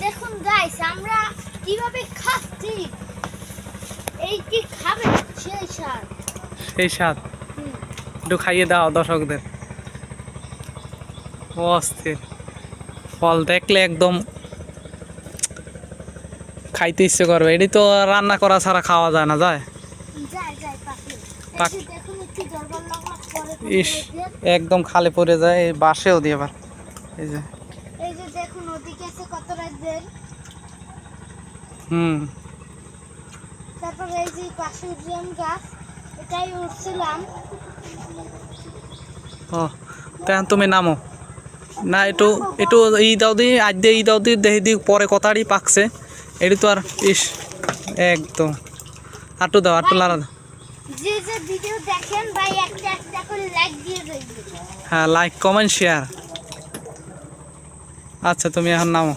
দেখুন গাইস আমরা কিভাবে খাচ্ছি। এই কি খাবে সেই স্বাদ। সেই স্বাদ একটু খাইয়ে দাও দর্শকদের। অস্থির ফল দেখলে একদম খাইতে ইচ্ছে করবে। এটি তো রান্না করা ছাড়া খাওয়া যায় না, যায় যাই যাই পাখি। পাক এই যে দেখুন একটু জলবাল লাগলা পরে ইস একদম খালে পড়ে যায়। এই বাঁশেও দিয়ে আবার এই যে এই যে দেখুন ওদিকে আছে কত রাজ্যের। হুম তারপর এই যে পাশে উজ্জ্বল গাছ, এটাই উঠছিলাম। ও তেমন তুমি নামো না, একটু একটু ই দাও দি, আজ দিয়ে ই দাও দি, দেখি দি পরে কথাটি পাকছে। এটি তো আর ইস একদম আটু দাও, আটু লাড়া দাও। যে যে ভিডিও দেখেন ভাই একটা একটা করে লাইক দিয়ে দেবেন। হ্যাঁ লাইক কমেন্ট শেয়ার। আচ্ছা তুমি এখন নামো।